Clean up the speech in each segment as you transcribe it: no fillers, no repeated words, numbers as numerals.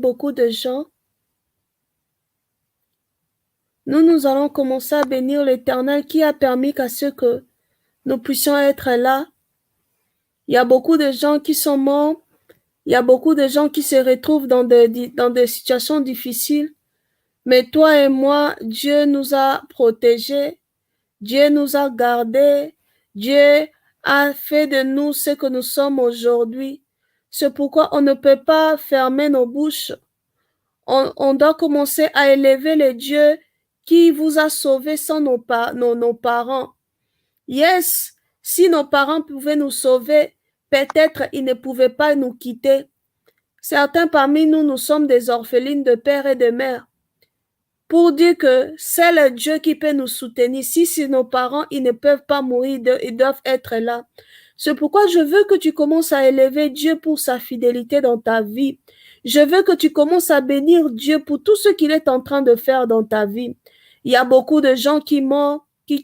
beaucoup de gens, nous allons commencer à bénir l'Éternel qui a permis qu'à ce que nous puissions être là. Il y a beaucoup de gens qui sont morts, il y a beaucoup de gens qui se retrouvent dans des situations difficiles. Mais toi et moi, Dieu nous a protégés, Dieu nous a gardés, Dieu a fait de nous ce que nous sommes aujourd'hui. C'est pourquoi on ne peut pas fermer nos bouches. On doit commencer à élever le Dieu qui vous a sauvés sans nos parents. Yes, si nos parents pouvaient nous sauver, peut-être ils ne pouvaient pas nous quitter. Certains parmi nous, nous sommes des orphelines de père et de mère. Pour dire que c'est le Dieu qui peut nous soutenir. Si nos parents, ils ne peuvent pas mourir, ils doivent être là. C'est pourquoi je veux que tu commences à élever Dieu pour sa fidélité dans ta vie. Je veux que tu commences à bénir Dieu pour tout ce qu'il est en train de faire dans ta vie. Il y a beaucoup de gens qui meurent, qui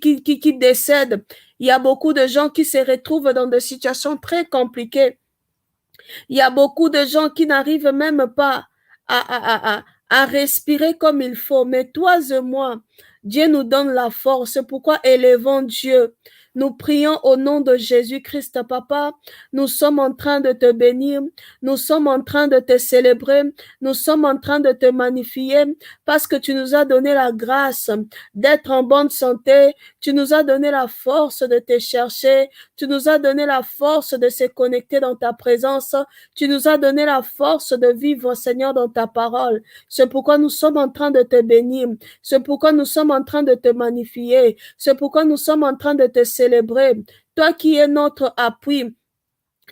décèdent. Il y a beaucoup de gens qui se retrouvent dans des situations très compliquées. Il y a beaucoup de gens qui n'arrivent même pas à respirer comme il faut. Mais toi et moi, Dieu nous donne la force. Pourquoi élevons Dieu? Nous prions au nom de Jésus-Christ, Papa. Nous sommes en train de te bénir. Nous sommes en train de te célébrer. Nous sommes en train de te magnifier parce que tu nous as donné la grâce d'être en bonne santé. Tu nous as donné la force de te chercher. Tu nous as donné la force de se connecter dans ta présence. Tu nous as donné la force de vivre, Seigneur, dans ta parole. C'est pourquoi nous sommes en train de te bénir. C'est pourquoi nous sommes en train de te magnifier. C'est pourquoi nous sommes en train de te célébrer. Toi qui es notre appui.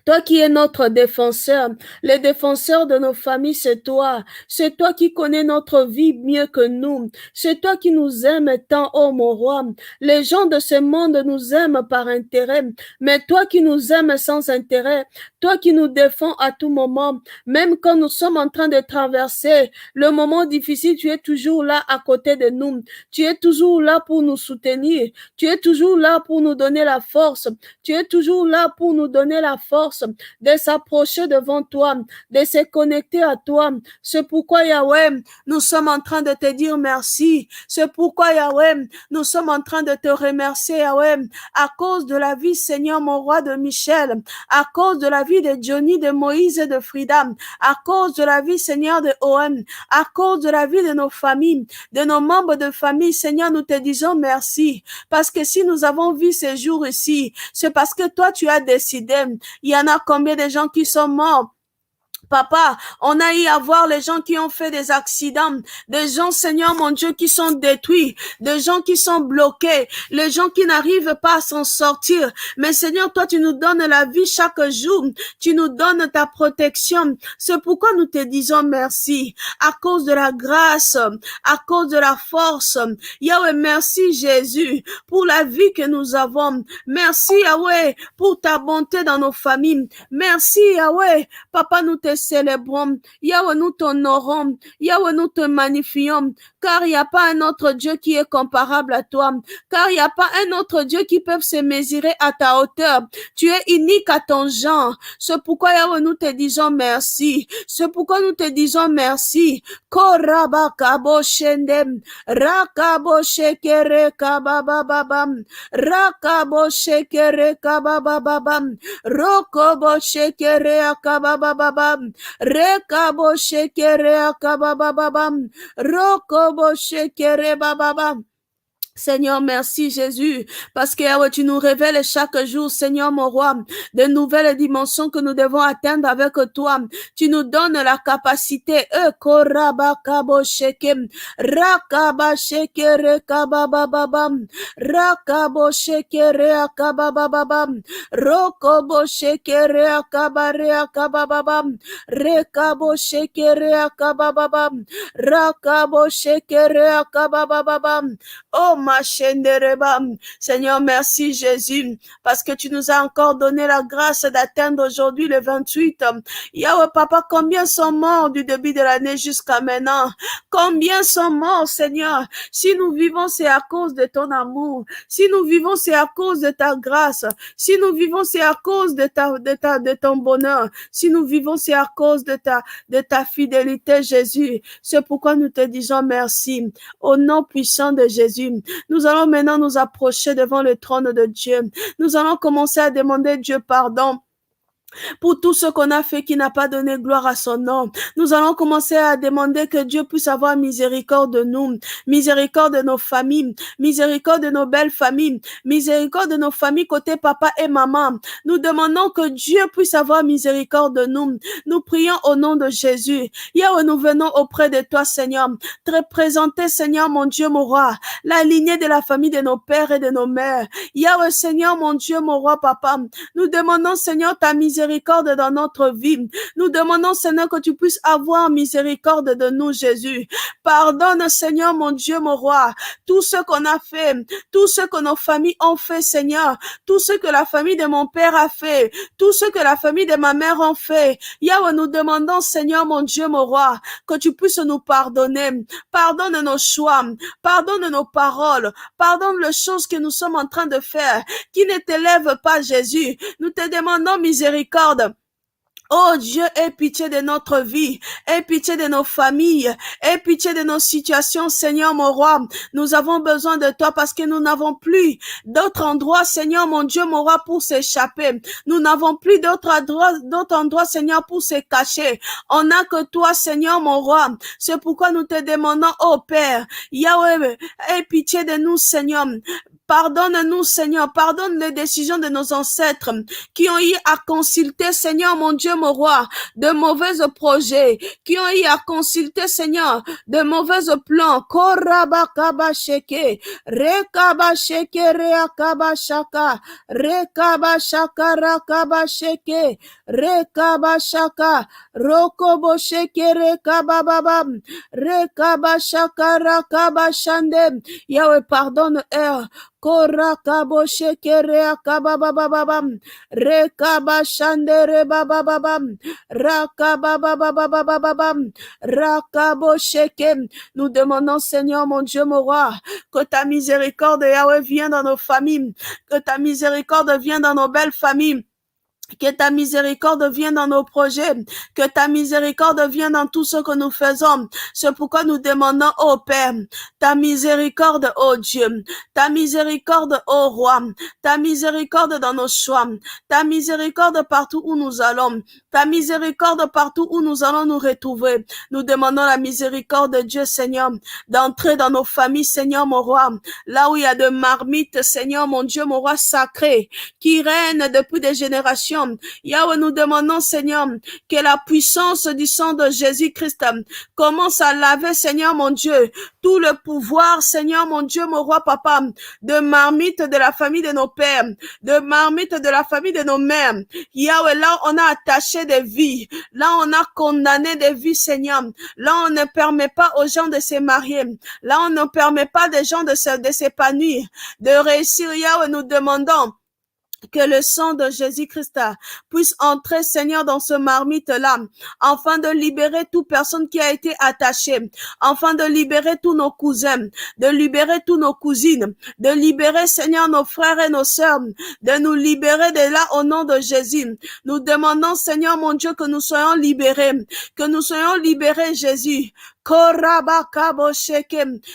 Toi qui es notre défenseur, le défenseur de nos familles, c'est toi. C'est toi qui connais notre vie mieux que nous. C'est toi qui nous aimes tant, oh mon roi. Les gens de ce monde nous aiment par intérêt, mais toi qui nous aimes sans intérêt, toi qui nous défends à tout moment, même quand nous sommes en train de traverser le moment difficile, tu es toujours là à côté de nous. Tu es toujours là pour nous soutenir. Tu es toujours là pour nous donner la force. Tu es toujours là pour nous donner la force de s'approcher devant toi, de se connecter à toi. C'est pourquoi, Yahweh, nous sommes en train de te dire merci. C'est pourquoi, Yahweh, nous sommes en train de te remercier, Yahweh, à cause de la vie, Seigneur, mon roi de Michel, à cause de la vie de Johnny, de Moïse et de Frida, à cause de la vie, Seigneur, de Owen, à cause de la vie de nos familles, de nos membres de famille, Seigneur, nous te disons merci. Parce que si nous avons vu ces jours ici, c'est parce que toi, tu as décidé. Il y en a combien de gens qui sont morts? Papa, on a eu à voir les gens qui ont fait des accidents, des gens, Seigneur mon Dieu, qui sont détruits, des gens qui sont bloqués, les gens qui n'arrivent pas à s'en sortir. Mais Seigneur, toi, tu nous donnes la vie chaque jour, tu nous donnes ta protection. C'est pourquoi nous te disons merci, à cause de la grâce, à cause de la force. Yahweh, merci Jésus pour la vie que nous avons. Merci Yahweh pour ta bonté dans nos familles. Merci Yahweh, Papa, nous te célébrons. Yahweh, nous t'honorons. Yahweh, nous te magnifions. Car il n'y a pas un autre Dieu qui est comparable à toi. Car il n'y a pas un autre Dieu qui peut se mesurer à ta hauteur. Tu es unique à ton genre. C'est pourquoi, Yahweh, nous te disons merci. C'est pourquoi nous te disons merci. Korabakabo shendem. Rakabo shekere kabababam. Rakabo shekere kabababam. Rokobo shekere akabababam. Rekabo shekere akabababam. Rokobo shekere bababam. Seigneur, merci Jésus, parce que tu nous révèles chaque jour, Seigneur mon roi, de nouvelles dimensions que nous devons atteindre avec toi. Tu nous donnes la capacité, rakaba shekere kabababam, rakabo shekere akabababam, rokobo shekere akabare akabababam, rekabo shekere akabababam, rakabo shekere akabababam. Oh Seigneur, merci Jésus, parce que tu nous as encore donné la grâce d'atteindre aujourd'hui le 28. Yahweh Papa, combien sont morts du début de l'année jusqu'à maintenant? Combien sont morts, Seigneur? Si nous vivons, c'est à cause de ton amour. Si nous vivons, c'est à cause de ta grâce. Si nous vivons, c'est à cause de ton bonheur. Si nous vivons, c'est à cause de ta fidélité, Jésus. C'est pourquoi nous te disons merci. Au nom puissant de Jésus, nous allons maintenant nous approcher devant le trône de Dieu. Nous allons commencer à demander Dieu pardon pour tout ce qu'on a fait qui n'a pas donné gloire à son nom. Nous allons commencer à demander que Dieu puisse avoir miséricorde de nous, miséricorde de nos familles, miséricorde de nos belles familles, miséricorde de nos familles côté papa et maman. Nous demandons que Dieu puisse avoir miséricorde de nous. Nous prions au nom de Jésus. Hier, nous venons auprès de toi, Seigneur, te présenter, Seigneur, mon Dieu, mon roi, la lignée de la famille de nos pères et de nos mères. Hier, Seigneur, mon Dieu, mon roi, papa, nous demandons, Seigneur, ta miséricorde dans notre vie. Nous demandons, Seigneur, que tu puisses avoir miséricorde de nous, Jésus. Pardonne, Seigneur, mon Dieu, mon roi, tout ce qu'on a fait, tout ce que nos familles ont fait, Seigneur, tout ce que la famille de mon père a fait, tout ce que la famille de ma mère ont fait. Yahweh, nous demandons, Seigneur, mon Dieu, mon roi, que tu puisses nous pardonner. Pardonne nos choix, pardonne nos paroles, pardonne les choses que nous sommes en train de faire, qui ne t'élèvent pas, Jésus. Nous te demandons miséricorde. Oh Dieu, aie pitié de notre vie, aie pitié de nos familles, aie pitié de nos situations, Seigneur mon roi. Nous avons besoin de toi parce que nous n'avons plus d'autres endroits, Seigneur mon Dieu, mon roi, pour s'échapper. Nous n'avons plus d'autres endroits, Seigneur, pour se cacher. On n'a que toi, Seigneur mon roi. C'est pourquoi nous te demandons, oh Père, Yahweh, aie pitié de nous, Seigneur. Pardonne-nous, Seigneur, pardonne les décisions de nos ancêtres qui ont eu à consulter, Seigneur, mon Dieu, mon roi, de mauvais projets, qui ont eu à consulter, Seigneur, de mauvais plans. Korabakabasheke, rekabasheke, reakabashaka, rekabashaka, rakabasheke, rekabashaka, rokobosheke, rekabababam, rekabashaka, rakabashande. Yahweh, pardonne-leur. Korakabo shekere akababababam, rekaba shandere babababam, rakabababababam, rakabo shekem. Nous demandons, Seigneur, mon Dieu, mon roi, que ta miséricorde, Yahweh, vienne dans nos familles, que ta miséricorde vienne dans nos belles familles. Que ta miséricorde vienne dans nos projets, que ta miséricorde vienne dans tout ce que nous faisons. C'est pourquoi nous demandons, ô Père, ta miséricorde, ô Dieu, ta miséricorde, ô Roi, ta miséricorde dans nos choix, ta miséricorde partout où nous allons, ta miséricorde partout où nous allons nous retrouver. Nous demandons la miséricorde de Dieu, Seigneur, d'entrer dans nos familles, Seigneur, mon Roi, là où il y a de marmites, Seigneur, mon Dieu, mon Roi sacré, qui règne depuis des générations. Yahweh, nous demandons, Seigneur, que la puissance du sang de Jésus-Christ commence à laver, Seigneur, mon Dieu, tout le pouvoir, Seigneur, mon Dieu, mon roi, papa, de marmite de la famille de nos pères, de marmite de la famille de nos mères. Yahweh, là, on a attaché des vies, là, on a condamné des vies, Seigneur. Là, on ne permet pas aux gens de se marier. Là, on ne permet pas des gens de s'épanouir, de réussir. Yahweh, nous demandons que le sang de Jésus-Christ puisse entrer, Seigneur, dans ce marmite-là, afin de libérer toute personne qui a été attachée, afin de libérer tous nos cousins, de libérer tous nos cousines, de libérer, Seigneur, nos frères et nos sœurs, de nous libérer de là au nom de Jésus. Nous demandons, Seigneur, mon Dieu, que nous soyons libérés, Jésus.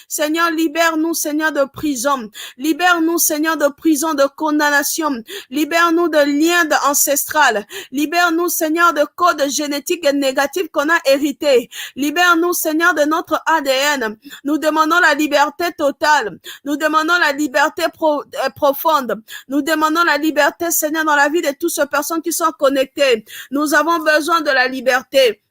Seigneur, libère-nous, Seigneur, de prison. Libère-nous, Seigneur, de prison, de condamnation. Libère-nous de liens ancestrales. Libère-nous, Seigneur, de codes génétiques négatifs qu'on a hérités. Libère-nous, Seigneur, de notre ADN. Nous demandons la liberté totale. Nous demandons la liberté profonde. Nous demandons la liberté, Seigneur, dans la vie de toutes ces personnes qui sont connectées. Nous avons besoin de la liberté.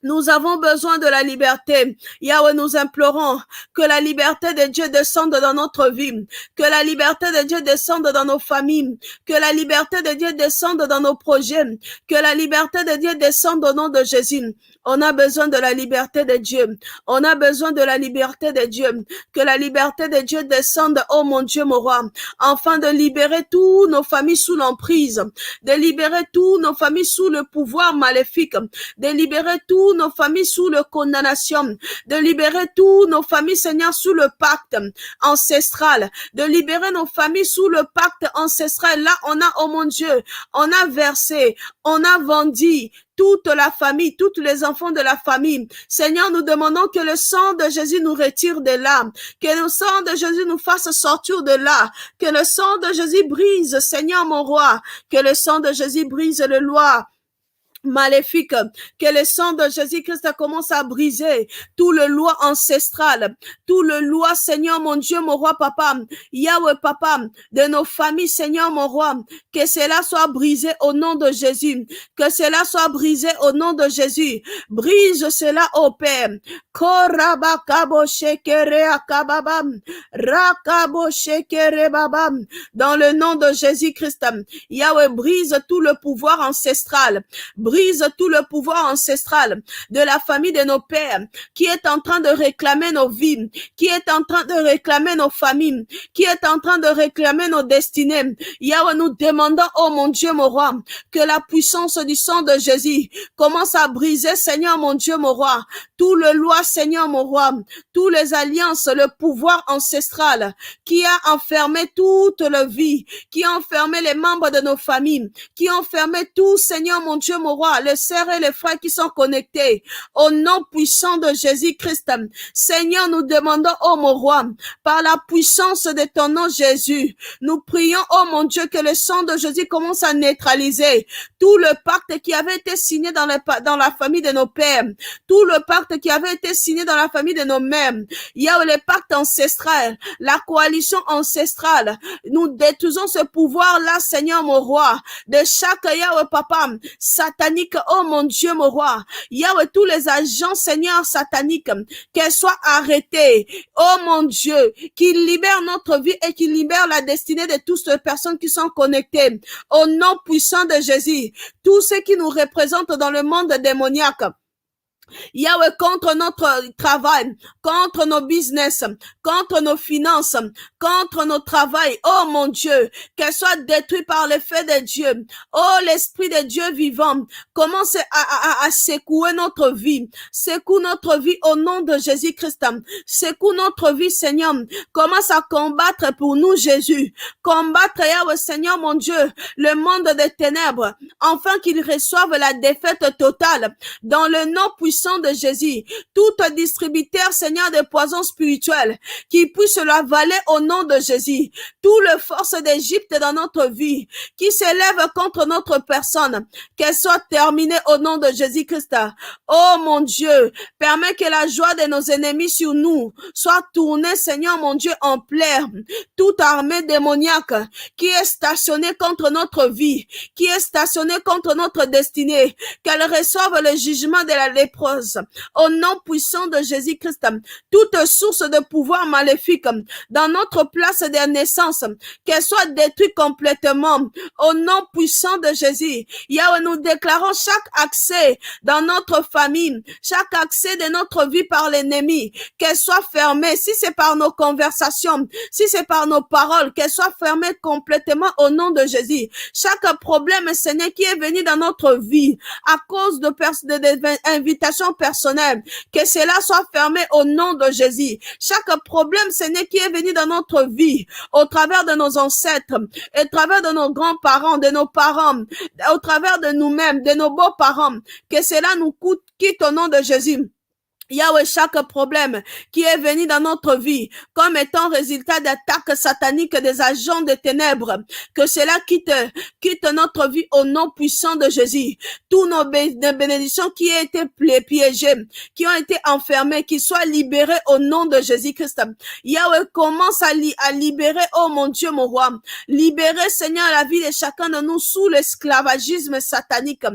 Nous avons besoin de la liberté. Yahweh, nous implorons que la liberté de Dieu descende dans notre vie, que la liberté de Dieu descende dans nos familles, que la liberté de Dieu descende dans nos projets, que la liberté de Dieu descende au nom de Jésus. On a besoin de la liberté de Dieu. On a besoin de la liberté de Dieu. Que la liberté de Dieu descende, oh mon Dieu, mon roi, afin de libérer tous nos familles sous l'emprise, de libérer tous nos familles sous le pouvoir maléfique, de libérer tous nos familles sous la condamnation, de libérer tous nos familles, Seigneur, sous le pacte ancestral, de libérer nos familles sous le pacte ancestral. Là, on a, oh mon Dieu, on a versé, on a vendu toute la famille, tous les enfants de la famille. Seigneur, nous demandons que le sang de Jésus nous retire de là, que le sang de Jésus nous fasse sortir de là, que le sang de Jésus brise, Seigneur mon roi, que le sang de Jésus brise le loi maléfique, que le sang de Jésus-Christ commence à briser tout le loi ancestral, tout le loi, Seigneur mon Dieu, mon roi, papa, Yahweh, papa, de nos familles, Seigneur mon roi, que cela soit brisé au nom de Jésus, que cela soit brisé au nom de Jésus, brise cela au Père. Dans le nom de Jésus-Christ, Yahweh, brise tout le pouvoir ancestral, brise tout le pouvoir ancestral de la famille de nos pères qui est en train de réclamer nos vies, qui est en train de réclamer nos familles, qui est en train de réclamer nos destinées. Yahweh, nous demandons, oh mon Dieu, mon roi, que la puissance du sang de Jésus commence à briser, Seigneur, mon Dieu, mon roi, tout le loi, Seigneur, mon roi, tous les alliances, le pouvoir ancestral qui a enfermé toute la vie, qui a enfermé les membres de nos familles, qui a enfermé tout, Seigneur, mon Dieu, mon roi, les sœurs et les frères qui sont connectés au nom puissant de Jésus-Christ. Seigneur, nous demandons, oh mon roi, par la puissance de ton nom Jésus, nous prions, oh mon Dieu, que le sang de Jésus commence à neutraliser tout le pacte qui avait été signé dans la famille de nos pères, tout le pacte qui avait été signé dans la famille de nos mères. Il y a le pacte ancestral, la coalition ancestrale. Nous détruisons ce pouvoir-là, Seigneur, mon roi, de chaque Yahweh, papa, satanique, oh mon Dieu, mon roi. Yahweh, tous les agents, Seigneur, sataniques, qu'elles soient arrêtées, oh mon Dieu, qu'il libère notre vie et qu'il libère la destinée de toutes les personnes qui sont connectées. Au nom puissant de Jésus, tous ceux qui nous représentent dans le monde démoniaque, Yahweh, contre notre travail, contre nos business, contre nos finances, contre nos travail, oh mon Dieu, qu'elle soit détruite par le feu de Dieu. Oh, l'Esprit de Dieu vivant, commence à secouer notre vie. Secoue notre vie au nom de Jésus-Christ. Secoue notre vie, Seigneur. Commence à combattre pour nous, Jésus. Combattre, Yahweh, Seigneur, mon Dieu, le monde des ténèbres, afin qu'il reçoive la défaite totale. Dans le nom puissant de Jésus, tout distributeur, Seigneur, de poisons spirituels, qui puisse l'avaler au nom de Jésus. Tout le force d'Égypte dans notre vie, qui s'élève contre notre personne, qu'elle soit terminée au nom de Jésus-Christ. Oh mon Dieu, permets que la joie de nos ennemis sur nous soit tournée, Seigneur mon Dieu, en plaire. Toute armée démoniaque qui est stationnée contre notre vie, qui est stationnée contre notre destinée, qu'elle reçoive le jugement de la léprose. Au nom puissant de Jésus-Christ, toute source de pouvoir maléfique dans notre place de naissance, qu'elle soit détruite complètement. Au nom puissant de Jésus, Yahweh, nous déclarons chaque accès dans notre famille, chaque accès de notre vie par l'ennemi, qu'elle soit fermée. Si c'est par nos conversations, si c'est par nos paroles, qu'elle soit fermée complètement au nom de Jésus. Chaque problème, Seigneur, qui est venu dans notre vie à cause de invitations personnelles, que cela soit fermé au nom de Jésus. Chaque problème, Seigneur, qui est venu dans notre vie, au travers de nos ancêtres, au travers de nos grands-parents, de nos parents, au travers de nous-mêmes, de nos beaux-parents, que cela nous quitte au nom de Jésus. Yahweh, chaque problème qui est venu dans notre vie comme étant résultat d'attaques sataniques des agents des ténèbres, que cela quitte notre vie au nom puissant de Jésus. Tous nos bénédictions qui ont été piégées, qui ont été enfermées, qui soient libérées au nom de Jésus-Christ. Yahweh, commence à libérer, oh mon Dieu, mon roi. Libérer, Seigneur, la vie de chacun de nous sous l'esclavagisme satanique.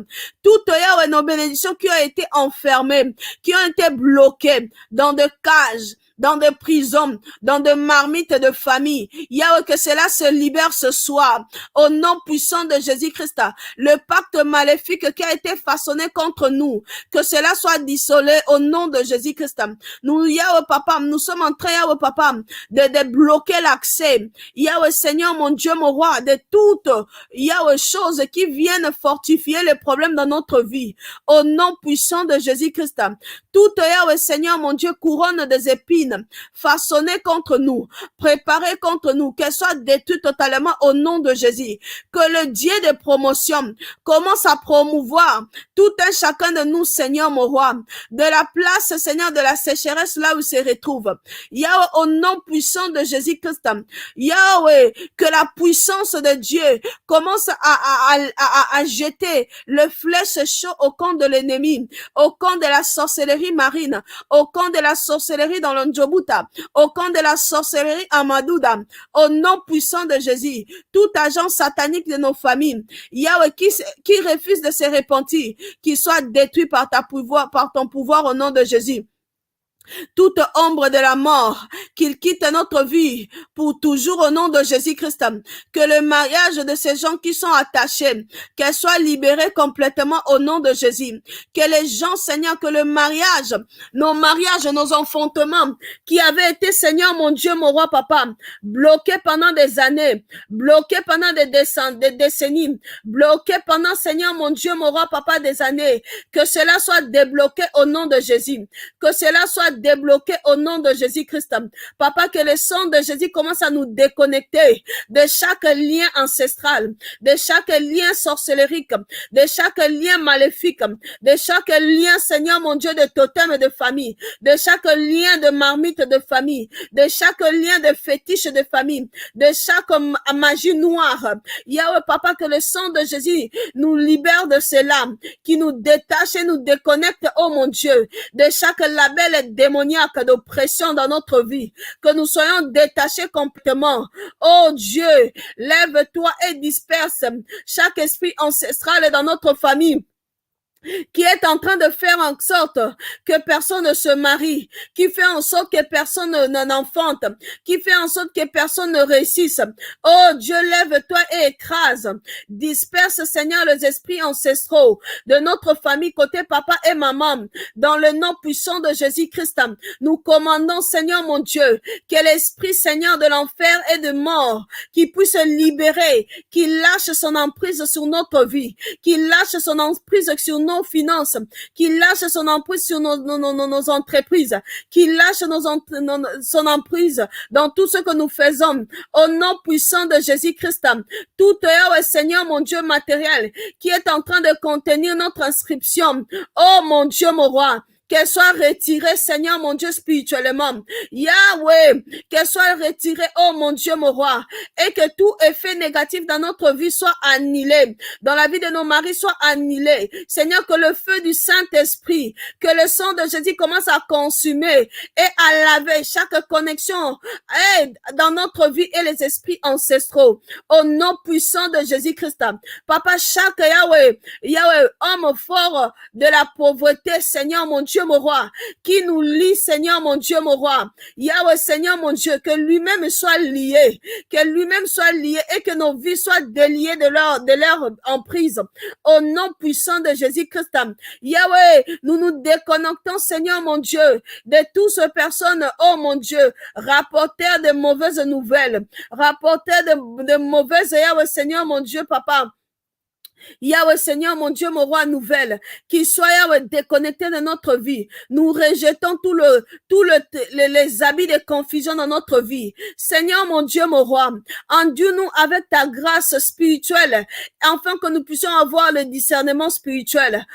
Toutes, Yahweh, nos bénédictions qui ont été enfermées, qui ont été bloqués dans des cages, dans des prisons, dans des marmites de famille. Yahweh, que cela se libère ce soir, au nom puissant de Jésus-Christ. Le pacte maléfique qui a été façonné contre nous, que cela soit dissolu au nom de Jésus-Christ. Nous, Yahweh, Papa, nous sommes en train, Yahweh, Papa, de bloquer l'accès. Yahweh, Seigneur, mon Dieu, mon roi, de toutes, Yahweh, choses qui viennent fortifier les problèmes dans notre vie, au nom puissant de Jésus-Christ. Toute, Yahweh, Seigneur, mon Dieu, couronne des épines, façonnée contre nous, préparée contre nous, qu'elle soit détruite totalement au nom de Jésus. Que le Dieu de promotion commence à promouvoir tout un chacun de nous, Seigneur, mon roi, de la place, Seigneur, de la sécheresse là où il se retrouve. Yahweh, au nom puissant de Jésus-Christ, Yahweh, que la puissance de Dieu commence à jeter le flèche chaud au camp de l'ennemi, au camp de la sorcellerie marine, au camp de la sorcellerie dans l'Ondjobuta, au camp de la sorcellerie à Madouda, au nom puissant de Jésus. Tout agent satanique de nos familles, Yahweh, qui refuse de se repentir, qui soit détruit par ton pouvoir au nom de Jésus. Toute ombre de la mort, qu'il quitte notre vie pour toujours au nom de Jésus-Christ. Que le mariage de ces gens qui sont attachés, qu'elle soit libérée complètement au nom de Jésus. Que les gens, Seigneur, que le mariage, nos enfantements, qui avaient été, Seigneur, mon Dieu, mon roi, papa, bloqués pendant des années, bloqués pendant des décennies, bloqués pendant, Seigneur, mon Dieu, mon roi, papa, des années, que cela soit débloqué au nom de Jésus. Que cela soit débloqué au nom de Jésus-Christ. Papa, que le sang de Jésus commence à nous déconnecter de chaque lien ancestral, de chaque lien sorcellerique, de chaque lien maléfique, de chaque lien, Seigneur mon Dieu, de totem et de famille, de chaque lien de marmite de famille, de chaque lien de fétiche de famille, de chaque magie noire. Yahweh, Papa, que le sang de Jésus nous libère de cela, qui nous détache et nous déconnecte, oh mon Dieu, de chaque label démoniaque d'oppression dans notre vie, que nous soyons détachés complètement. Oh Dieu, lève-toi et disperse chaque esprit ancestral dans notre famille, qui est en train de faire en sorte que personne ne se marie, qui fait en sorte que personne n'enfante, qui fait en sorte que personne ne réussisse. Oh Dieu, lève-toi et écrase. Disperse, Seigneur, les esprits ancestraux de notre famille, côté papa et maman, dans le nom puissant de Jésus-Christ. Nous commandons, Seigneur mon Dieu, que l'esprit, Seigneur, de l'enfer et de mort, qui puisse libérer, qu'il lâche son emprise sur notre vie, qu'il lâche son emprise sur nos finances, qu'il lâche son emprise sur nos entreprises, qu'il lâche son emprise dans tout ce que nous faisons, au nom puissant de Jésus-Christ. Tout Seigneur mon Dieu matériel qui est en train de contenir notre inscription, oh mon Dieu mon roi, qu'elle soit retirée, Seigneur mon Dieu, spirituellement. Yahweh, qu'elle soit retirée, oh mon Dieu, mon roi, et que tout effet négatif dans notre vie soit annulé, dans la vie de nos maris soit annulé. Seigneur, que le feu du Saint-Esprit, que le sang de Jésus commence à consumer et à laver chaque connexion dans notre vie et les esprits ancestraux, au nom puissant de Jésus-Christ. Papa, chaque Yahweh, homme fort de la pauvreté, Seigneur mon Dieu, mon roi, qui nous lie, Seigneur mon Dieu, mon roi. Yahweh, Seigneur mon Dieu, que lui-même soit lié, et que nos vies soient déliées de leur emprise. Au nom puissant de Jésus-Christ. Yahweh, nous nous déconnectons, Seigneur mon Dieu, de toutes ces personnes, oh mon Dieu, rapporteurs de mauvaises nouvelles, rapporteurs de mauvaises, Yahweh, Seigneur mon Dieu, papa, Yahweh Seigneur, mon Dieu, mon roi, nouvelle, qui soit Yahweh déconnecté de notre vie. Nous rejetons les habits de confusion dans notre vie. Seigneur, mon Dieu, mon roi, enduis-nous avec ta grâce spirituelle, afin que nous puissions avoir le discernement spirituel.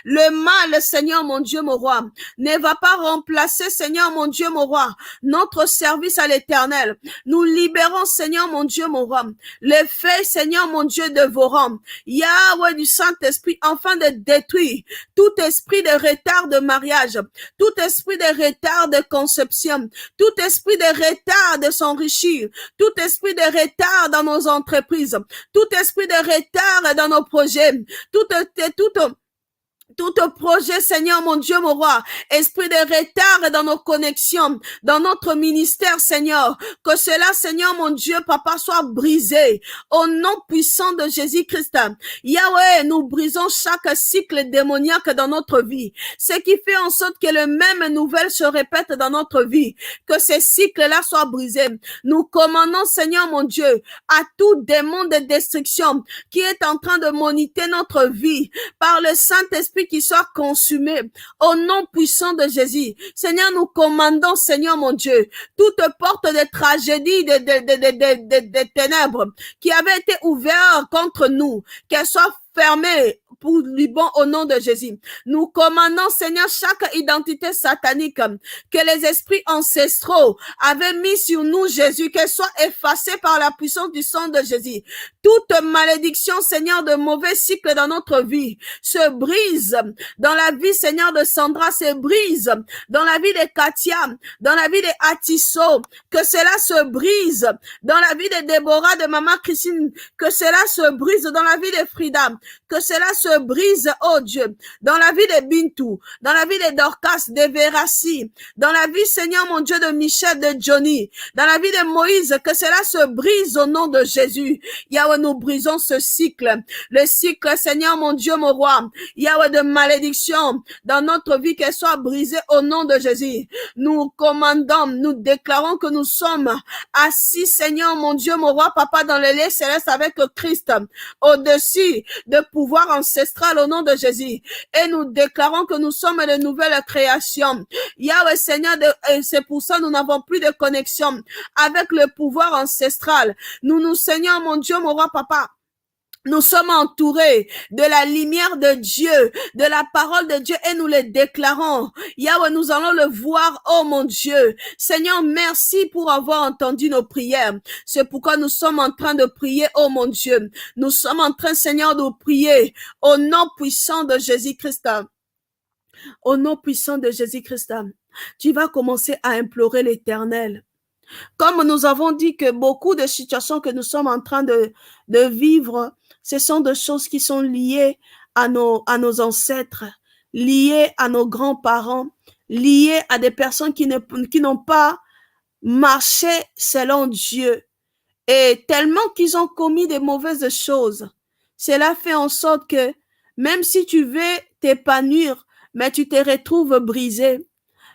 Le mal, Seigneur, mon Dieu, mon roi, ne va pas remplacer, Seigneur, mon Dieu, mon roi, notre service à l'Éternel. Nous libérons, Seigneur, mon Dieu, mon roi, les faits, Seigneur, mon Dieu, de vos rangs. Yahweh du Saint-Esprit, afin de détruire tout esprit de retard de mariage, tout esprit de retard de conception, tout esprit de retard de s'enrichir, tout esprit de retard dans nos entreprises, tout esprit de retard dans nos projets, tout projet, Seigneur, mon Dieu, mon roi, esprit de retard dans nos connexions, dans notre ministère, Seigneur, que cela, Seigneur, mon Dieu, Papa, soit brisé au nom puissant de Jésus-Christ. Yahweh, nous brisons chaque cycle démoniaque dans notre vie, ce qui fait en sorte que les mêmes nouvelles se répètent dans notre vie, que ces cycles-là soient brisés. Nous commandons, Seigneur, mon Dieu, à tout démon de destruction qui est en train de moniter notre vie par le Saint-Esprit qui soit consumé au nom puissant de Jésus. Seigneur, nous commandons, Seigneur mon Dieu, toute porte de tragédie, de ténèbres qui avait été ouverte contre nous, qu'elle soit fermée pour du bon au nom de Jésus. Nous commandons, Seigneur, chaque identité satanique que les esprits ancestraux avaient mis sur nous, Jésus, qu'elle soit effacée par la puissance du sang de Jésus. Toute malédiction, Seigneur, de mauvais cycles dans notre vie se brise dans la vie, Seigneur, de Sandra, se brise dans la vie de Katia, dans la vie de Atisso, que cela se brise dans la vie de Déborah, de Maman Christine, que cela se brise dans la vie de Frida, que cela se brise, oh Dieu, dans la vie de Bintou, dans la vie de Dorcas, de Vérassi, dans la vie, Seigneur, mon Dieu, de Michel, de Johnny, dans la vie de Moïse, que cela se brise au nom de Jésus. Yahweh, nous brisons ce cycle, le cycle, Seigneur, mon Dieu, mon roi, Yahweh, de malédiction dans notre vie, qu'elle soit brisée au nom de Jésus. Nous commandons, nous déclarons que nous sommes assis, Seigneur, mon Dieu, mon roi, Papa, dans les lieux célestes avec Christ, au-dessus de pouvoir ancestral au nom de Jésus. Et nous déclarons que nous sommes de nouvelles créations. Yahweh, Seigneur, et c'est pour ça que nous n'avons plus de connexion avec le pouvoir ancestral. Nous, Seigneur, mon Dieu, mon roi, Papa, nous sommes entourés de la lumière de Dieu, de la parole de Dieu, et nous les déclarons. Yahweh, nous allons le voir, oh mon Dieu. Seigneur, merci pour avoir entendu nos prières. C'est pourquoi nous sommes en train de prier, oh mon Dieu. Nous sommes en train, Seigneur, de prier au nom puissant de Jésus-Christ. Au nom puissant de Jésus-Christ. Tu vas commencer à implorer l'Éternel. Comme nous avons dit que beaucoup de situations que nous sommes en train de vivre, ce sont des choses qui sont liées à nos ancêtres, liées à nos grands-parents, liées à des personnes qui n'ont pas marché selon Dieu. Et tellement qu'ils ont commis de mauvaises choses, cela fait en sorte que même si tu veux t'épanouir, mais tu te retrouves brisé.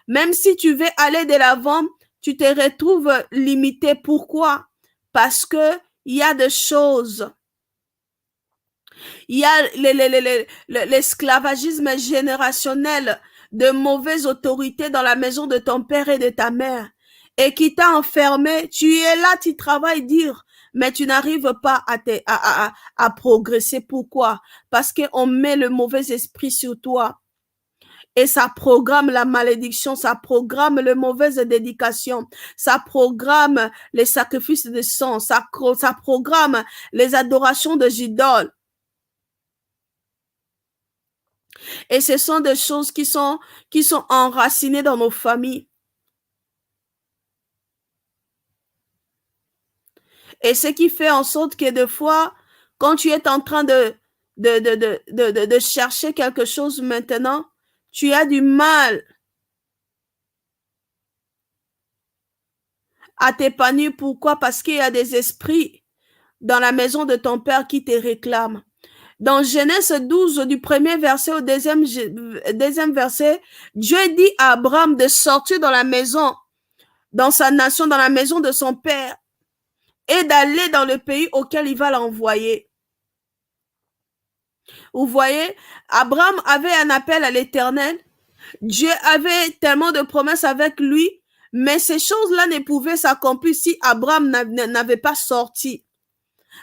Même si tu veux aller de l'avant, tu te retrouves limité. Pourquoi? Parce que il y a des choses. Il y a l'esclavagisme générationnel de mauvaises autorités dans la maison de ton père et de ta mère et qui t'a enfermé. Tu es là, tu travailles dur, mais tu n'arrives pas à progresser. Pourquoi? Parce qu'on met le mauvais esprit sur toi. Et ça programme la malédiction, ça programme les mauvaises dédications, ça programme les sacrifices de sang, ça programme les adorations de idoles. Et ce sont des choses qui sont enracinées dans nos familles. Et ce qui fait en sorte que des fois, quand tu es en train de chercher quelque chose maintenant, tu as du mal à t'épanouir. Pourquoi? Parce qu'il y a des esprits dans la maison de ton père qui te réclament. Dans Genèse 12, du premier verset au deuxième verset, Dieu dit à Abraham de sortir dans la maison, dans sa nation, dans la maison de son père, et d'aller dans le pays auquel il va l'envoyer. Vous voyez, Abraham avait un appel à l'Éternel. Dieu avait tellement de promesses avec lui, mais ces choses-là ne pouvaient s'accomplir si Abraham n'avait pas sorti.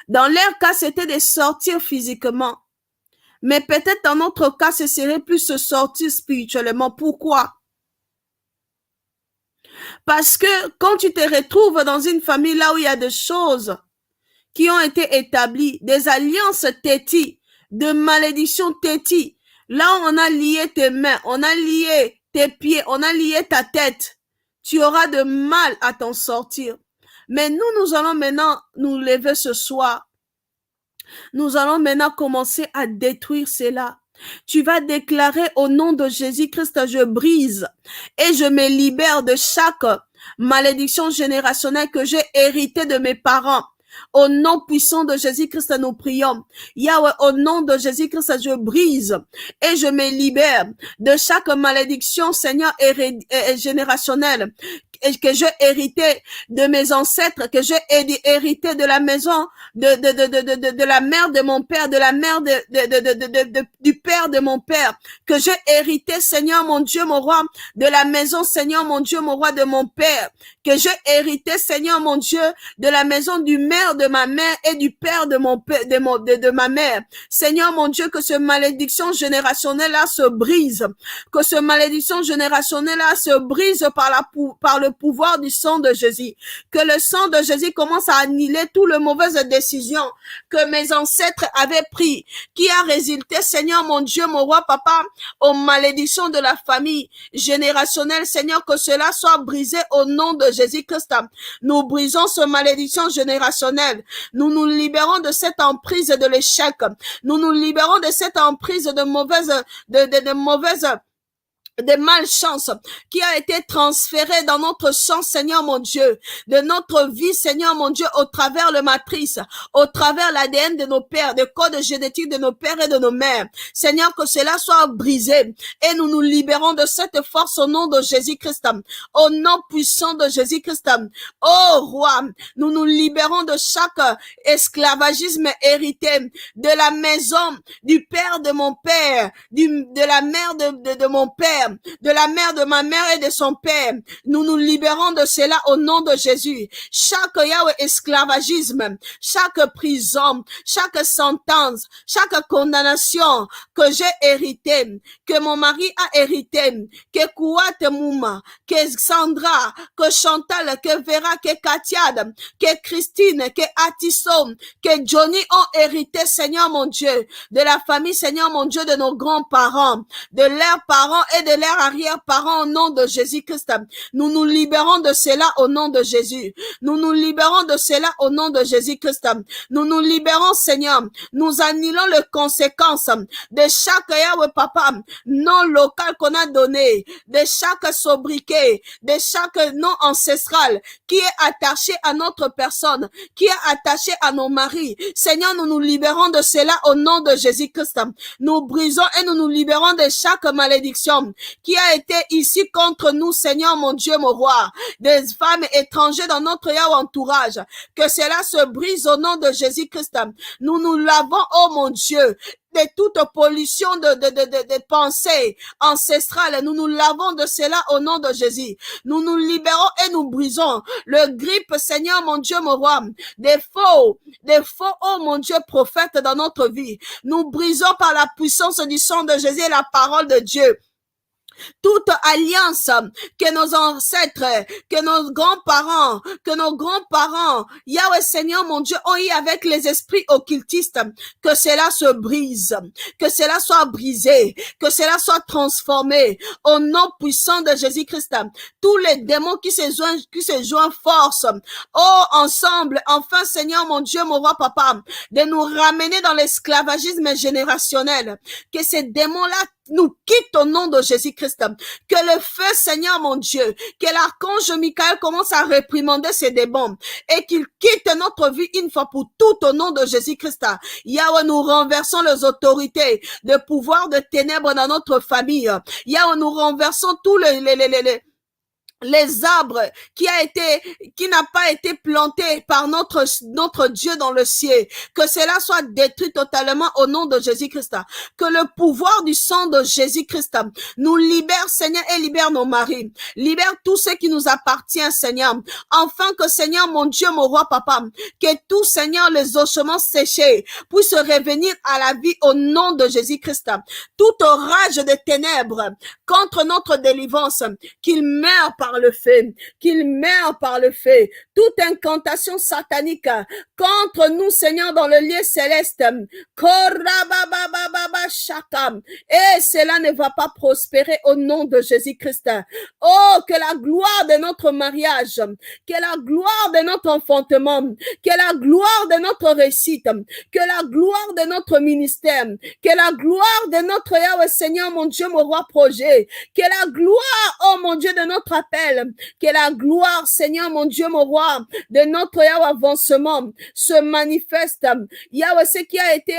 Dans leur cas, c'était de sortir physiquement. Mais peut-être dans notre cas, ce serait plus se sortir spirituellement. Pourquoi? Parce que quand tu te retrouves dans une famille là où il y a des choses qui ont été établies, des alliances têties, de malédictions têties, là où on a lié tes mains, on a lié tes pieds, on a lié ta tête, tu auras de mal à t'en sortir. Mais nous allons maintenant nous lever ce soir. Nous allons maintenant commencer à détruire cela. Tu vas déclarer au nom de Jésus-Christ, je brise et je me libère de chaque malédiction générationnelle que j'ai héritée de mes parents. Au nom puissant de Jésus-Christ, nous prions. Yahweh, au nom de Jésus-Christ, je brise et je me libère de chaque malédiction, Seigneur, générationnelle que j'ai hérité de mes ancêtres, que j'ai hérité de la maison, de la mère de mon père, de la mère du père de mon père, que j'ai hérité, Seigneur mon Dieu, mon roi, de la maison, Seigneur mon Dieu, mon roi, de mon père, que j'ai hérité, Seigneur mon Dieu, de la maison du mère de ma mère et du père de mon père, de ma mère. Seigneur mon Dieu, que ce malédiction générationnelle-là se brise, que ce malédiction générationnelle-là se brise par le pouvoir du sang de Jésus, que le sang de Jésus commence à annuler toutes les mauvaises décisions que mes ancêtres avaient prises, qui a résulté, Seigneur mon Dieu, mon roi, papa, aux malédictions de la famille générationnelle, Seigneur, que cela soit brisé au nom de Jésus-Christ. Nous brisons ce malédiction générationnelle. Nous nous libérons de cette emprise de l'échec. Nous nous libérons de cette emprise de mauvaises de malchance qui a été transféré dans notre sang, Seigneur mon Dieu, de notre vie, Seigneur mon Dieu, au travers le matrice, au travers l'ADN de nos pères, le code génétique de nos pères et de nos mères. Seigneur, que cela soit brisé et nous nous libérons de cette force au nom de Jésus-Christ, au nom puissant de Jésus-Christ. Oh roi, nous nous libérons de chaque esclavagisme hérité de la maison du père de mon père, de la mère de mon père, de la mère de ma mère et de son père. Nous nous libérons de cela au nom de Jésus. Chaque esclavagisme, chaque prison, chaque sentence, chaque condamnation que j'ai hérité, que mon mari a hérité, que Kouate Mouma, que Sandra, que Chantal, que Vera, que Katiad, que Christine, que Atisson, que Johnny ont hérité, Seigneur mon Dieu, de la famille, Seigneur mon Dieu, de nos grands-parents, de leurs parents et de leurs arrière-parents au nom de Jésus-Christ. Nous nous libérons de cela au nom de Jésus. Nous nous libérons de cela au nom de Jésus-Christ. Nous nous libérons, Seigneur. Nous annulons les conséquences de chaque papa non local qu'on a donné, de chaque sobriquet, de chaque nom ancestral qui est attaché à notre personne, qui est attaché à nos maris. Seigneur, nous nous libérons de cela au nom de Jésus-Christ. Nous brisons et nous nous libérons de chaque malédiction qui a été ici contre nous, Seigneur mon Dieu, mon roi, des femmes étrangères dans notre entourage, que cela se brise au nom de Jésus-Christ. Nous nous lavons, oh mon Dieu, de toute pollution de pensée ancestrale. Nous nous lavons de cela au nom de Jésus. Nous nous libérons et nous brisons le grippe, Seigneur mon Dieu, mon roi, des faux, oh mon Dieu, prophètes dans notre vie. Nous brisons par la puissance du sang de Jésus et la parole de Dieu toute alliance que nos ancêtres, que nos grands-parents, Yahweh Seigneur mon Dieu, ont eu avec les esprits occultistes, que cela se brise, que cela soit brisé, que cela soit transformé au nom puissant de Jésus-Christ. Tous les démons qui se joignent force, oh ensemble, enfin Seigneur mon Dieu, mon roi papa, de nous ramener dans l'esclavagisme générationnel, que ces démons-là nous quitte au nom de Jésus-Christ. Que le feu, Seigneur mon Dieu, que l'archange Michael commence à réprimander ces démons et qu'il quitte notre vie une fois pour toutes au nom de Jésus-Christ. Yahweh, nous renversons les autorités de pouvoir de ténèbres dans notre famille. Yahweh, nous renversons tous les arbres qui n'a pas été planté par notre Dieu dans le ciel, que cela soit détruit totalement au nom de Jésus-Christ. Que le pouvoir du sang de Jésus-Christ nous libère, Seigneur, et libère nos maris. Libère tout ce qui nous appartient, Seigneur. Enfin que, Seigneur, mon Dieu, mon roi, papa, que tout, Seigneur, les ossements séchés puissent revenir à la vie au nom de Jésus-Christ. Toute rage des ténèbres contre notre délivrance, qu'il meure par le feu, qu'il meure par le feu. Toute incantation satanique contre nous, Seigneur, dans le lieu céleste, et cela ne va pas prospérer au nom de Jésus-Christ. Oh, que la gloire de notre mariage, que la gloire de notre enfantement, que la gloire de notre réussite, que la gloire de notre ministère, que la gloire de notre Yahweh, Seigneur, mon Dieu, mon roi projet, que la gloire, oh mon Dieu, de notre appel, que la gloire, Seigneur, mon Dieu, mon roi, de notre Yahweh avancement se manifeste. Yahweh, ce qui a été,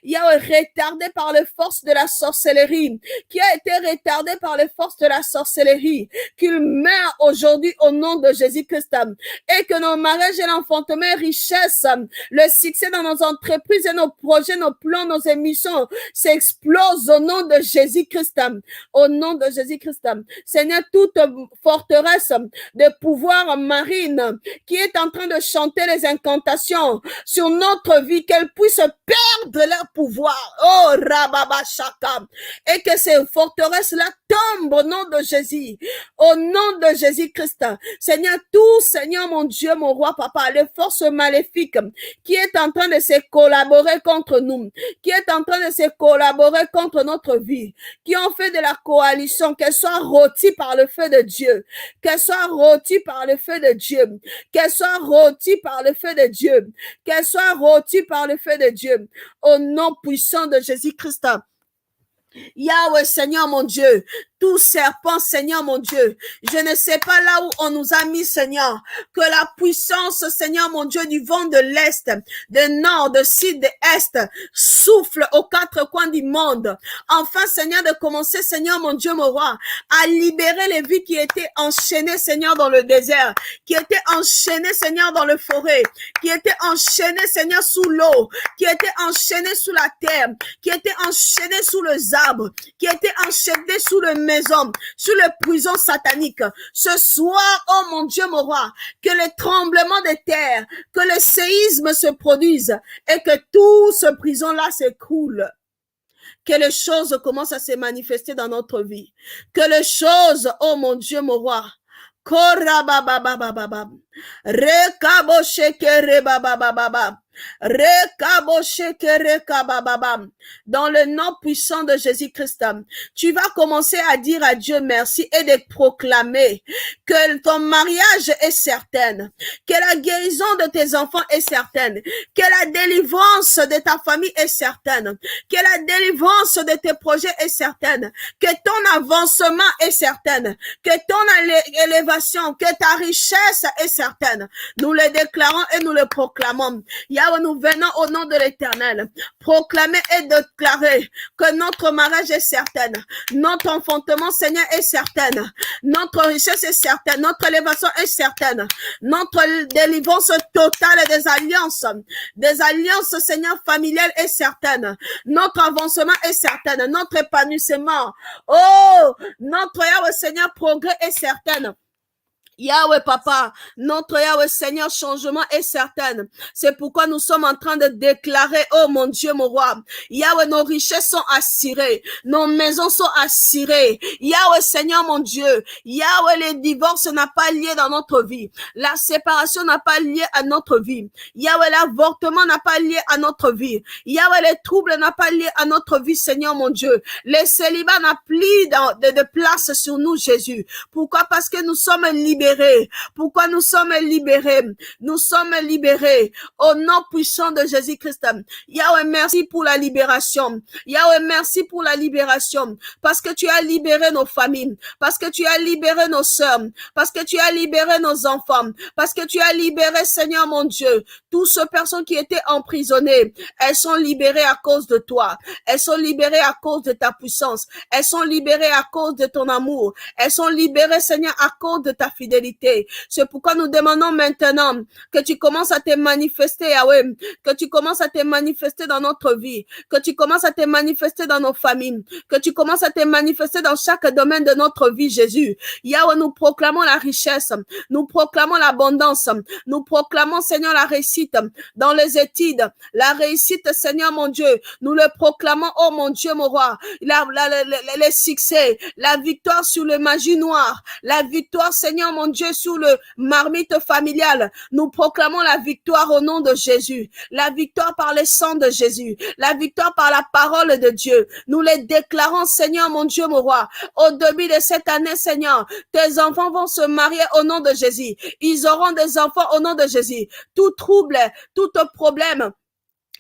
Yahweh, retardé par les forces de la sorcellerie, qui a été retardé par les forces de la sorcellerie, qu'il meurt aujourd'hui au nom de Jésus-Christ, et que nos mariages et l'enfantement, richesse, le succès dans nos entreprises et nos projets, nos plans, nos émissions s'explosent au nom de Jésus-Christ, au nom de Jésus-Christ. Seigneur, toute forteresse de pouvoir marine qui est en train de chanter les incantations sur notre vie, qu'elle puisse perdre leur pouvoir. Oh, Rababa Shaka. Et que ces forteresses-là tombent au nom de Jésus. Au nom de Jésus-Christ. Seigneur, tout, Seigneur, mon Dieu, mon roi, papa, les forces maléfiques qui est en train de se collaborer contre nous, qui est en train de se collaborer contre notre vie, qui ont fait de la coalition, qu'elle soit rôtie par le feu de Dieu, qu'elle soit rôtie par le feu de Dieu, qu'elle soit rôtie par le feu de Dieu, qu'elle soit rôtie par le feu de Dieu, au nom puissant de Jésus-Christ. Yahweh, Seigneur mon Dieu, tout serpent, Seigneur mon Dieu, je ne sais pas là où on nous a mis, Seigneur, que la puissance, Seigneur mon Dieu, du vent de l'Est, de Nord, de Sud, de Est, souffle aux quatre coins du monde. Enfin, Seigneur, de commencer, Seigneur mon Dieu, mon roi, à libérer les vies qui étaient enchaînées, Seigneur, dans le désert, qui étaient enchaînées, Seigneur, dans le forêt, qui étaient enchaînées, Seigneur, sous l'eau, qui étaient enchaînées sous la terre, qui étaient enchaînées sous les arbres, qui étaient enchaînées sous le maison, sur les prisons sataniques. Ce soir, oh mon Dieu, mon roi, que les tremblements de terre, que le séisme se produise et que tout ce prison-là s'écroule. Que les choses commencent à se manifester dans notre vie. Que les choses, oh mon Dieu, mon roi, Korabababababab, Rekabosheke-rebabababab, dans le nom puissant de Jésus-Christ, tu vas commencer à dire à Dieu merci et de proclamer que ton mariage est certaine, que la guérison de tes enfants est certaine, que la délivrance de ta famille est certaine, que la délivrance de tes projets est certaine, que ton avancement est certaine, que ton élévation, que ta richesse est certaine. Nous le déclarons et nous le proclamons. Yahweh, nous venons au nom de l'Éternel, proclamer et déclarer que notre mariage est certain, notre enfantement, Seigneur, est certain, notre richesse est certaine, notre élévation est certaine, notre délivrance totale des alliances, Seigneur, familiales est certaine, notre avancement est certain, notre épanouissement, oh, notre Yahweh, Seigneur, progrès est certain. Yahweh Papa, notre Yahweh Seigneur, changement est certain. C'est pourquoi nous sommes en train de déclarer, oh mon Dieu, mon roi, Yahweh, nos richesses sont assurées, nos maisons sont assurées. Yahweh Seigneur, mon Dieu, Yahweh, les divorces n'a pas lié dans notre vie. La séparation n'a pas lié à notre vie. Yahweh, l'avortement n'a pas lié à notre vie. Yahweh, les troubles n'a pas lié à notre vie, Seigneur, mon Dieu. Les célibats n'a plus de place sur nous, Jésus. Pourquoi? Parce que nous sommes libérés libérés? Pourquoi nous sommes libérés? Nous sommes libérés au nom puissant de Jésus-Christ. Yahweh, merci pour la libération. Yahweh, merci pour la libération. Parce que tu as libéré nos familles. Parce que tu as libéré nos sœurs. Parce que tu as libéré nos enfants. Parce que tu as libéré, Seigneur mon Dieu, toutes ces personnes qui étaient emprisonnées. Elles sont libérées à cause de toi. Elles sont libérées à cause de ta puissance. Elles sont libérées à cause de ton amour. Elles sont libérées, Seigneur, à cause de ta fidélité. C'est pourquoi nous demandons maintenant que tu commences à te manifester, Yahweh, que tu commences à te manifester dans notre vie, que tu commences à te manifester dans nos familles, que tu commences à te manifester dans chaque domaine de notre vie, Jésus. Yahweh, nous proclamons la richesse, nous proclamons l'abondance, nous proclamons, Seigneur, la réussite dans les études, la réussite, Seigneur mon Dieu, nous le proclamons, oh mon Dieu, mon roi, les succès, la victoire sur le magie noire, la victoire, Seigneur mon Dieu, sur le marmite familial. Nous proclamons la victoire au nom de Jésus, la victoire par le sang de Jésus, la victoire par la parole de Dieu. Nous les déclarons, Seigneur mon Dieu, mon roi. Au début de cette année, Seigneur, tes enfants vont se marier au nom de Jésus. Ils auront des enfants au nom de Jésus. Tout trouble, tout problème,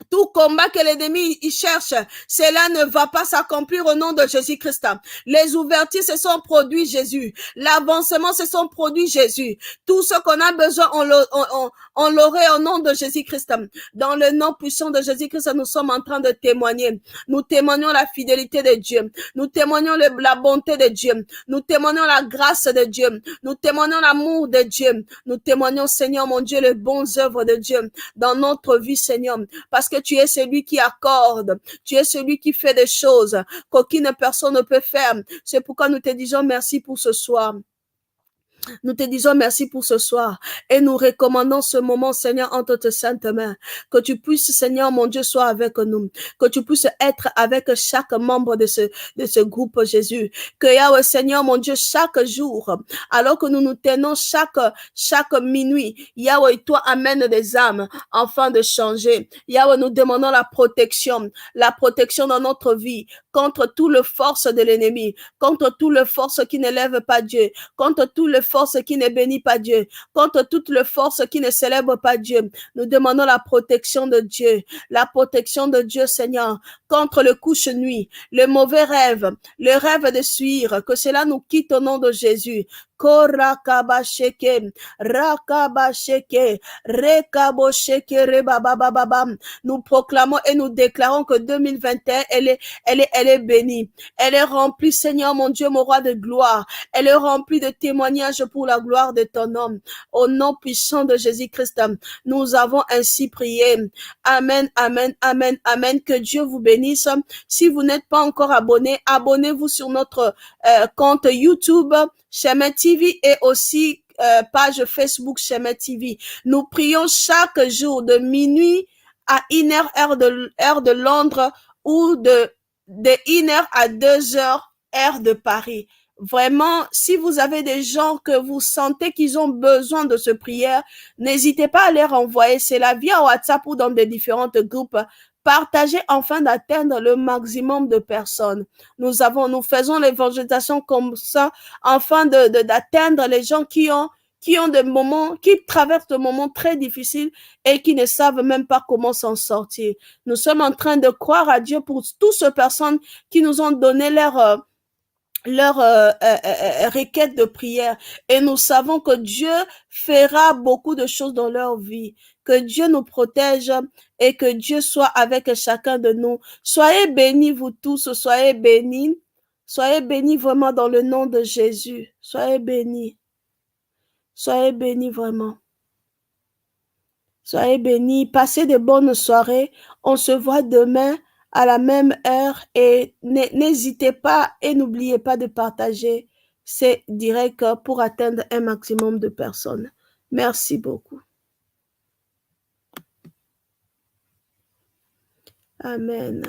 tout combat que l'ennemi y cherche, cela ne va pas s'accomplir au nom de Jésus-Christ. Les ouvertures se sont produits, Jésus. L'avancement se sont produits, Jésus. Tout ce qu'on a besoin, on l'aurait au nom de Jésus-Christ. Dans le nom puissant de Jésus-Christ, nous sommes en train de témoigner. Nous témoignons la fidélité de Dieu. Nous témoignons la bonté de Dieu. Nous témoignons la grâce de Dieu. Nous témoignons l'amour de Dieu. Nous témoignons, Seigneur mon Dieu, les bonnes œuvres de Dieu dans notre vie, Seigneur. Parce que tu es celui qui accorde, tu es celui qui fait des choses qu'aucune personne ne peut faire. C'est pourquoi nous te disons merci pour ce soir. Nous te disons merci pour ce soir et nous recommandons ce moment, Seigneur, entre tes saintes mains. Que tu puisses, Seigneur, mon Dieu, sois avec nous. Que tu puisses être avec chaque membre de ce groupe, Jésus. Que Yahweh, Seigneur, mon Dieu, chaque jour, alors que nous nous tenons chaque minuit, Yahweh, toi, amène des âmes afin de changer. Yahweh, nous demandons la protection dans notre vie contre toute le force de l'ennemi, contre toute le force qui n'élève pas Dieu, contre toute le force qui ne bénit pas Dieu, contre toute le force qui ne célèbre pas Dieu. Nous demandons la protection de Dieu, Seigneur, contre le couche-nuit, le mauvais rêve, le rêve de suivre, que cela nous quitte au nom de Jésus. Korakabasheke, rakabasheke, rekabosheke, rebabababam. Nous proclamons et nous déclarons que 2021, elle est bénie. Elle est remplie, Seigneur, mon Dieu, mon roi de gloire. Elle est remplie de témoignages pour la gloire de ton nom. Au nom puissant de Jésus-Christ, nous avons ainsi prié. Amen, amen, amen, amen. Que Dieu vous bénisse. Si vous n'êtes pas encore abonné, abonnez-vous sur notre compte YouTube, Chemin TV, et aussi page Facebook Chemin TV. Nous prions chaque jour de minuit à 1h, heure de Londres, ou de 1h à 2h, heure de Paris. Vraiment, si vous avez des gens que vous sentez qu'ils ont besoin de ce prière, n'hésitez pas à les renvoyer. C'est la via WhatsApp ou dans des différentes groupes. Partagez afin d'atteindre le maximum de personnes. Nous faisons l'évangélisation comme ça afin d'atteindre les gens qui traversent des moments très difficiles et qui ne savent même pas comment s'en sortir. Nous sommes en train de croire à Dieu pour toutes ces personnes qui nous ont donné leur requête de prière, et nous savons que Dieu fera beaucoup de choses dans leur vie. Que Dieu nous protège et que Dieu soit avec chacun de nous. Soyez bénis vous tous, soyez bénis vraiment dans le nom de Jésus. Soyez bénis vraiment. Soyez bénis, passez de bonnes soirées. On se voit demain à la même heure, et n'hésitez pas et n'oubliez pas de partager ces directs pour atteindre un maximum de personnes. Merci beaucoup. Amen.